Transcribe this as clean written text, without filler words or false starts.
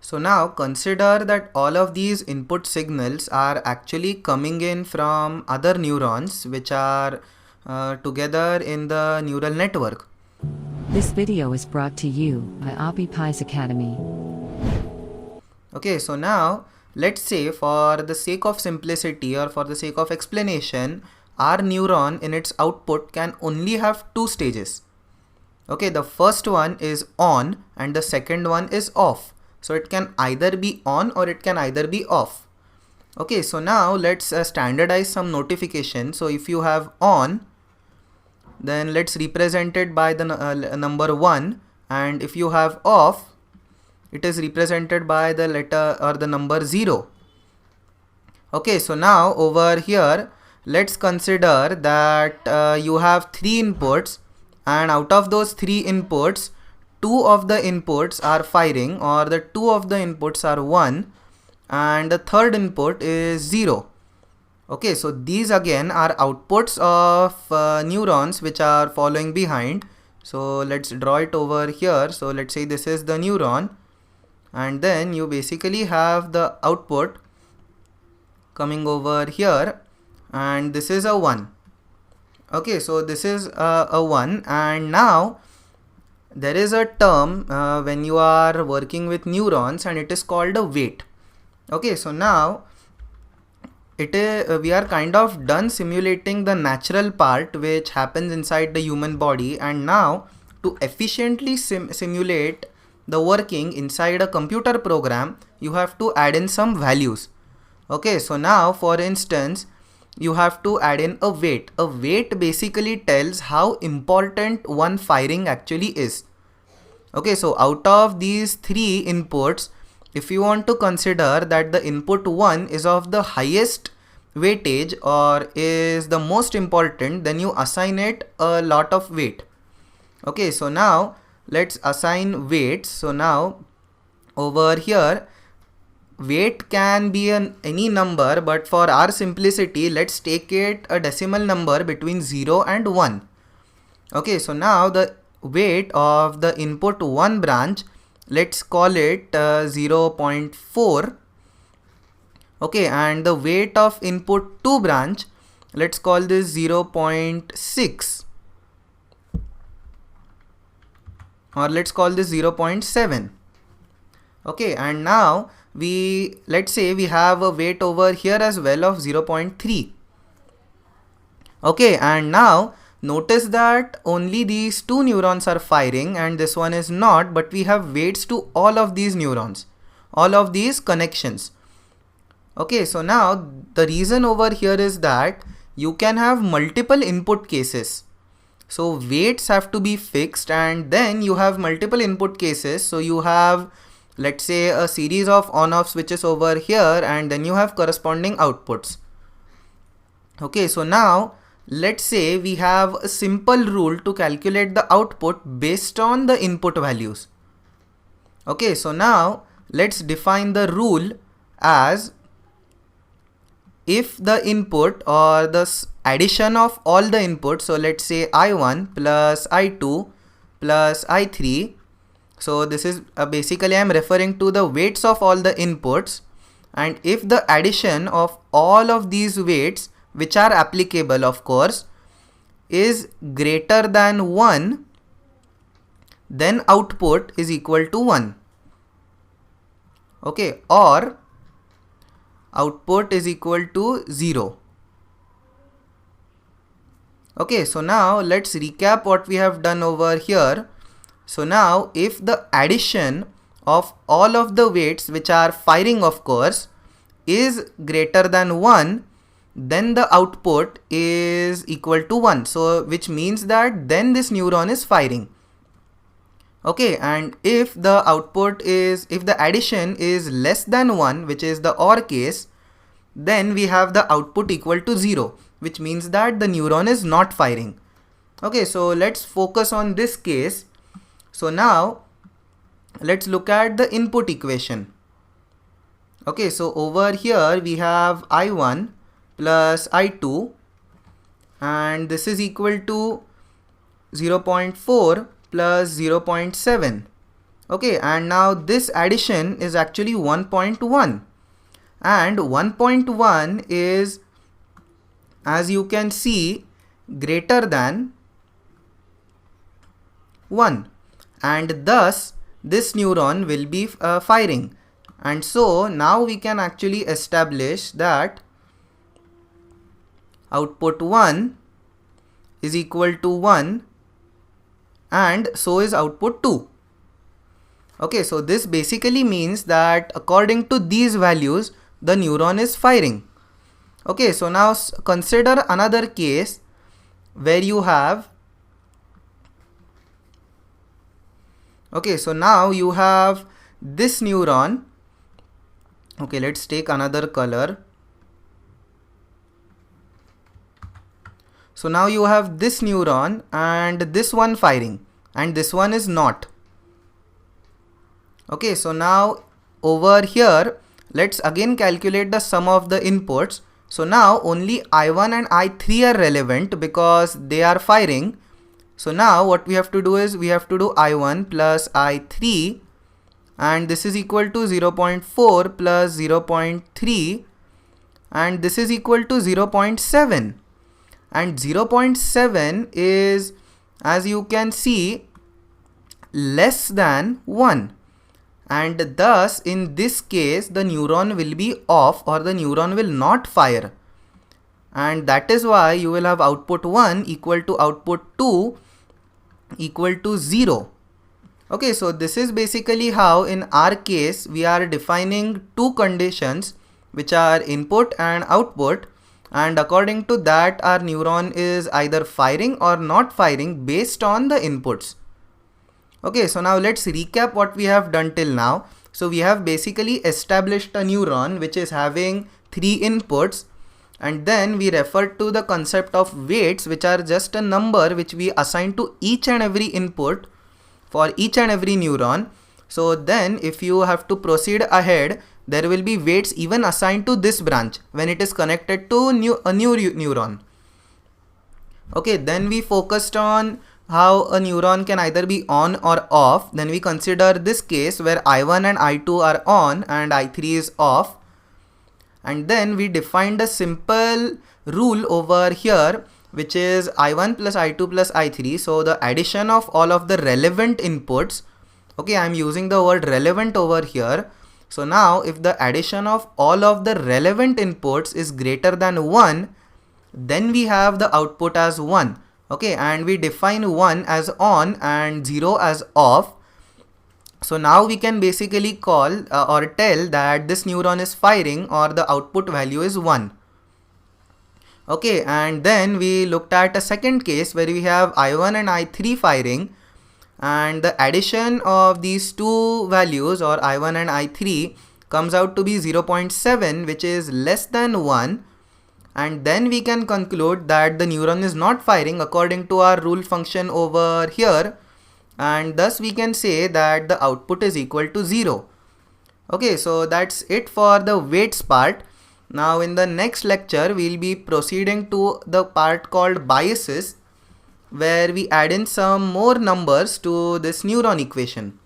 So now consider that all of these input signals are actually coming in from other neurons which are together in the neural network. This video is brought to you by OppiPies Academy. Okay, so now let's say for the sake of simplicity or for the sake of explanation, our neuron in its output can only have two stages. Okay, the first one is on and the second one is off. So it can either be on or it can either be off. Okay, so now let's standardize some notification. So if you have on, then let's represent it by the number 1, and if you have off, it is represented by the letter or the number 0. Okay, so now over here, let's consider that you have 3 inputs, and out of those 3 inputs, 2 of the inputs are firing, or the 2 of the inputs are 1, and the third input is 0. Okay, so these again are outputs of neurons which are following behind. So let's draw it over here. So let's say this is the neuron, and then you basically have the output coming over here, and this is a 1. Okay, so this is a 1, and now there is a term when you are working with neurons, and it is called a weight. Okay, so now we are kind of done simulating the natural part which happens inside the human body, and now to efficiently simulate the working inside a computer program, you have to add in some values. Okay, so now for instance, you have to add in a weight. A weight basically tells how important one firing actually is. Okay, so out of these 3 inputs, if you want to consider that the input 1 is of the highest weightage or is the most important, then you assign it a lot of weight. Okay, so now let's assign weights. So now over here, weight can be any number, but for our simplicity, let's take it a decimal number between 0 and 1. Okay, so now the weight of the input 1 branch, let's call it 0.4. Okay, and the weight of input 2 branch, let's call this 0.6, or let's call this 0.7. Okay, and now let's say we have a weight over here as well of 0.3. Okay, and now notice that only these 2 neurons are firing and this one is not, but we have weights to all of these neurons, all of these connections. Okay, so now the reason over here is that you can have multiple input cases. So weights have to be fixed, and then you have multiple input cases. So you have, let's say, a series of on-off switches over here, and then you have corresponding outputs. Okay, so now let's say we have a simple rule to calculate the output based on the input values. Okay, so now let's define the rule as, if the input or the addition of all the inputs, so let's say I1 plus I2 plus I3, so this is basically I'm referring to the weights of all the inputs, and if the addition of all of these weights, which are applicable of course, is greater than 1, then output is equal to 1. Okay, or output is equal to 0. Okay, so now let's recap what we have done over here. So now if the addition of all of the weights which are firing of course is greater than 1, then the output is equal to 1. So which means that then this neuron is firing. Okay, and if the addition is less than 1, which is the OR case, then we have the output equal to 0, which means that the neuron is not firing. Okay, so let's focus on this case. So now let's look at the input equation. Okay, so over here we have I1 plus I2, and this is equal to 0.4 plus 0.7. Okay, and now this addition is actually 1.1, and 1.1 is, as you can see, greater than 1, and thus this neuron will be firing. And so now we can actually establish that output 1 is equal to 1, and so is output 2. Okay, so this basically means that according to these values, the neuron is firing. Okay, so now consider another case where you have, okay, so now you have this neuron. Okay, let's take another color. So now you have this neuron and this one firing, and this one is not. Okay, so now over here, let's again calculate the sum of the inputs. So now only I1 and I3 are relevant because they are firing. So now what we have to do is we have to do I1 plus I3, and this is equal to 0.4 plus 0.3, and this is equal to 0.7. And 0.7 is, as you can see, less than 1. And thus in this case the neuron will be off, or the neuron will not fire. And that is why you will have output 1 equal to output 2 equal to 0. Okay, so this is basically how in our case we are defining two conditions, which are input and output, and according to that our neuron is either firing or not firing based on the inputs. Okay, so now let's recap what we have done till now. So we have basically established a neuron which is having 3 inputs, and then we referred to the concept of weights, which are just a number which we assign to each and every input for each and every neuron. So then if you have to proceed ahead, there will be weights even assigned to this branch when it is connected to a new neuron. Okay, then we focused on how a neuron can either be on or off. Then we consider this case where I1 and I2 are on and I3 is off. And then we defined a simple rule over here, which is I1 plus I2 plus I3. So the addition of all of the relevant inputs. Okay, I am using the word relevant over here. So now if the addition of all of the relevant inputs is greater than 1, then we have the output as 1. Okay, and we define 1 as on and 0 as off. So now we can basically call or tell that this neuron is firing, or the output value is 1. Okay, and then we looked at a second case where we have I1 and I3 firing, and the addition of these two values, or I1 and I3, comes out to be 0.7, which is less than 1. And then we can conclude that the neuron is not firing according to our rule function over here, and thus we can say that the output is equal to 0. Okay, so that's it for the weights part. Now in the next lecture we'll be proceeding to the part called biases, where we add in some more numbers to this neuron equation.